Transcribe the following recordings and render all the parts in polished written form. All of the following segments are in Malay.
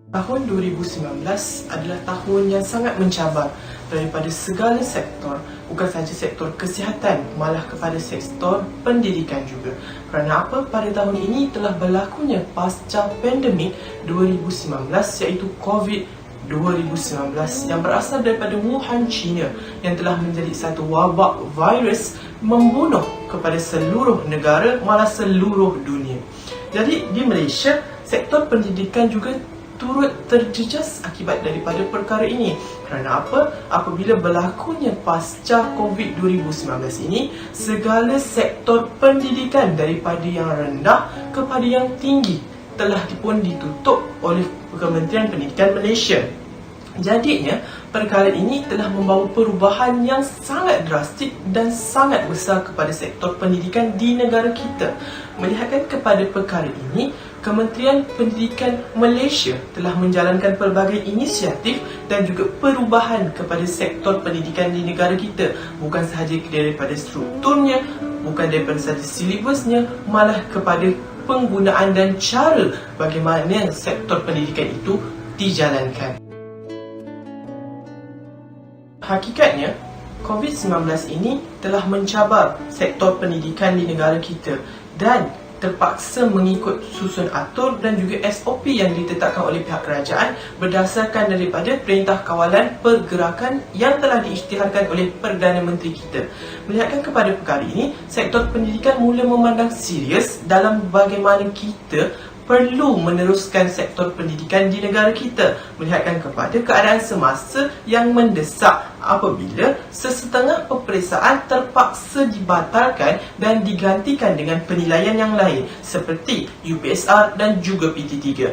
Tahun 2019 adalah tahun yang sangat mencabar daripada segala sektor, bukan sahaja sektor kesihatan, malah kepada sektor pendidikan juga. Kerana apa? Pada tahun ini telah berlakunya pasca pandemik 2019 iaitu COVID-19 yang berasal daripada Wuhan, China, yang telah menjadi satu wabak virus membunuh kepada seluruh negara, malah seluruh dunia. Jadi di Malaysia, sektor pendidikan juga turut terjejas akibat daripada perkara ini. Kerana apa? Apabila berlakunya pasca COVID-19 ini, segala sektor pendidikan daripada yang rendah kepada yang tinggi telah pun ditutup oleh Kementerian Pendidikan Malaysia. Jadinya, perkara ini telah membawa perubahan yang sangat drastik dan sangat besar kepada sektor pendidikan di negara kita. Melihatkan kepada perkara ini, Kementerian Pendidikan Malaysia telah menjalankan pelbagai inisiatif dan juga perubahan kepada sektor pendidikan di negara kita. Bukan sahaja daripada strukturnya, bukan daripada sahaja silibusnya, malah kepada penggunaan dan cara bagaimana sektor pendidikan itu dijalankan. Hakikatnya, COVID-19 ini telah mencabar sektor pendidikan di negara kita dan terpaksa mengikut susun atur dan juga SOP yang ditetapkan oleh pihak kerajaan berdasarkan daripada Perintah Kawalan Pergerakan yang telah diisytiharkan oleh Perdana Menteri kita. Melihatkan kepada perkara ini, sektor pendidikan mula memandang serius dalam bagaimana kita perlu meneruskan sektor pendidikan di negara kita, melihatkan kepada keadaan semasa yang mendesak apabila sesetengah peperiksaan terpaksa dibatalkan dan digantikan dengan penilaian yang lain seperti UPSR dan juga PT3.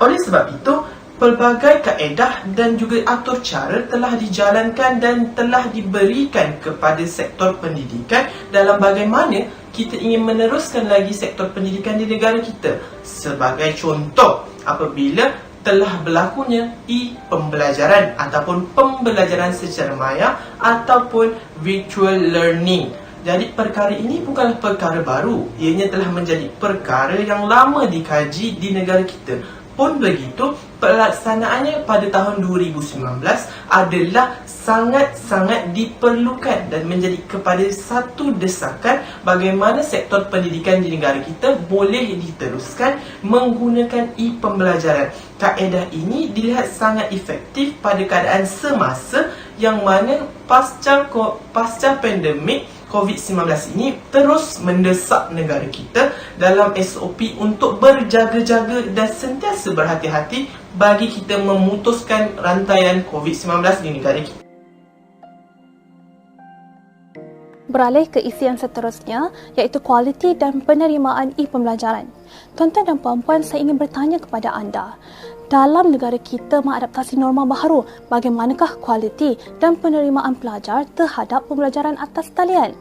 Oleh sebab itu, pelbagai kaedah dan juga atur cara telah dijalankan dan telah diberikan kepada sektor pendidikan dalam bagaimana kita ingin meneruskan lagi sektor pendidikan di negara kita. Sebagai contoh, apabila telah berlakunya e-pembelajaran ataupun pembelajaran secara maya ataupun virtual learning. Jadi perkara ini bukanlah perkara baru, ianya telah menjadi perkara yang lama dikaji di negara kita. Pun begitu, pelaksanaannya pada tahun 2019 adalah sangat-sangat diperlukan dan menjadi kepada satu desakan bagaimana sektor pendidikan di negara kita boleh diteruskan menggunakan e-pembelajaran. Kaedah ini dilihat sangat efektif pada keadaan semasa yang mana pasca pandemik COVID-19 ini terus mendesak negara kita dalam SOP untuk berjaga-jaga dan sentiasa berhati-hati bagi kita memutuskan rantaian COVID-19 di negara kita. Beralih ke isi yang seterusnya, iaitu kualiti dan penerimaan e-pembelajaran. Tuan-tuan dan puan-puan, saya ingin bertanya kepada anda, dalam negara kita mengadaptasi norma baharu, bagaimanakah kualiti dan penerimaan pelajar terhadap pembelajaran atas talian?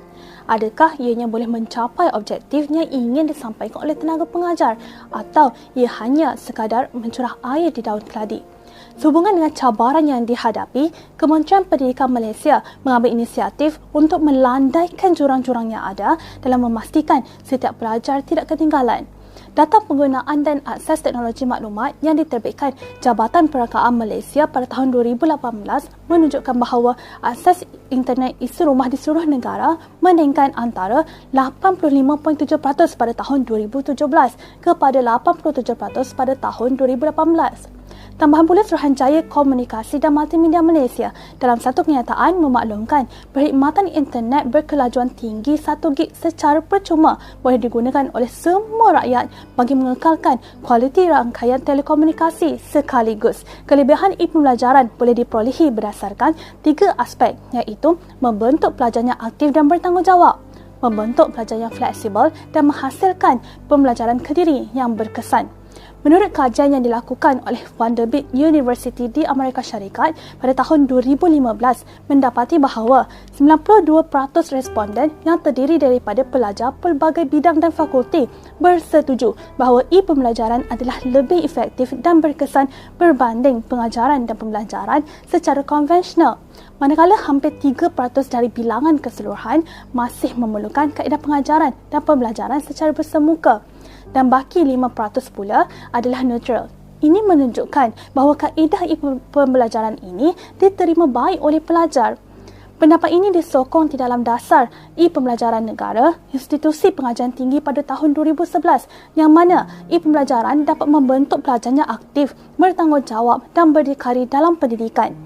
Adakah ianya boleh mencapai objektif yang ingin disampaikan oleh tenaga pengajar atau ia hanya sekadar mencurah air di daun keladi? Sehubungan dengan cabaran yang dihadapi, Kementerian Pendidikan Malaysia mengambil inisiatif untuk melandaikan jurang-jurang yang ada dalam memastikan setiap pelajar tidak ketinggalan. Data penggunaan dan akses teknologi maklumat yang diterbitkan Jabatan Perangkaan Malaysia pada tahun 2018 menunjukkan bahawa akses internet isi rumah di seluruh negara meningkat antara 85.7% pada tahun 2017 kepada 87% pada tahun 2018. Tambahan pula Suruhanjaya Komunikasi dan Multimedia Malaysia dalam satu kenyataan memaklumkan perkhidmatan internet berkelajuan tinggi 1 gig secara percuma boleh digunakan oleh semua rakyat bagi mengekalkan kualiti rangkaian telekomunikasi sekaligus. Kelebihan e-pembelajaran boleh diperolehi berdasarkan 3 aspek, iaitu membentuk pelajar yang aktif dan bertanggungjawab, membentuk pelajar yang fleksibel dan menghasilkan pembelajaran kediri yang berkesan. Menurut kajian yang dilakukan oleh Vanderbilt University di Amerika Syarikat pada tahun 2015 mendapati bahawa 92% responden yang terdiri daripada pelajar pelbagai bidang dan fakulti bersetuju bahawa e-pembelajaran adalah lebih efektif dan berkesan berbanding pengajaran dan pembelajaran secara konvensional. Manakala hampir 3% dari bilangan keseluruhan masih memerlukan kaedah pengajaran dan pembelajaran secara bersemuka. Dan baki 5% pula adalah neutral. Ini menunjukkan bahawa kaedah pembelajaran ini diterima baik oleh pelajar. Pendapat ini disokong di dalam dasar e-pembelajaran negara, institusi pengajian tinggi pada tahun 2011 yang mana e-pembelajaran dapat membentuk pelajarnya aktif, bertanggungjawab dan berdikari dalam pendidikan.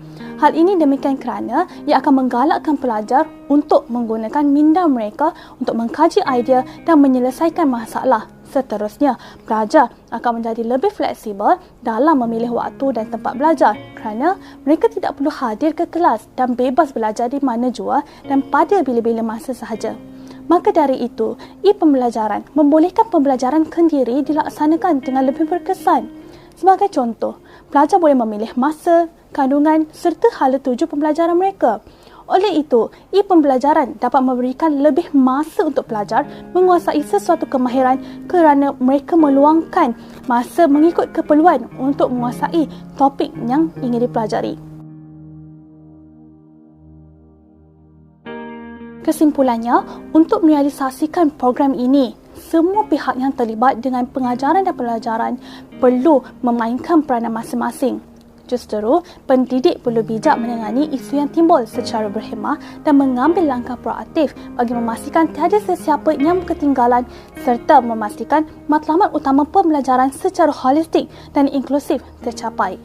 Hal ini demikian kerana ia akan menggalakkan pelajar untuk menggunakan minda mereka untuk mengkaji idea dan menyelesaikan masalah. Seterusnya, pelajar akan menjadi lebih fleksibel dalam memilih waktu dan tempat belajar kerana mereka tidak perlu hadir ke kelas dan bebas belajar di mana jua dan pada bila-bila masa sahaja. Maka dari itu, e-pembelajaran membolehkan pembelajaran kendiri dilaksanakan dengan lebih berkesan. Sebagai contoh, pelajar boleh memilih masa, kandungan serta hala tuju pembelajaran mereka. Oleh itu, e-pembelajaran dapat memberikan lebih masa untuk pelajar menguasai sesuatu kemahiran kerana mereka meluangkan masa mengikut keperluan untuk menguasai topik yang ingin dipelajari. Kesimpulannya, untuk merealisasikan program ini, semua pihak yang terlibat dengan pengajaran dan pelajaran perlu memainkan peranan masing-masing. Justeru, pendidik perlu bijak menangani isu yang timbul secara berhemah dan mengambil langkah proaktif bagi memastikan tiada sesiapa yang ketinggalan serta memastikan matlamat utama pembelajaran secara holistik dan inklusif tercapai.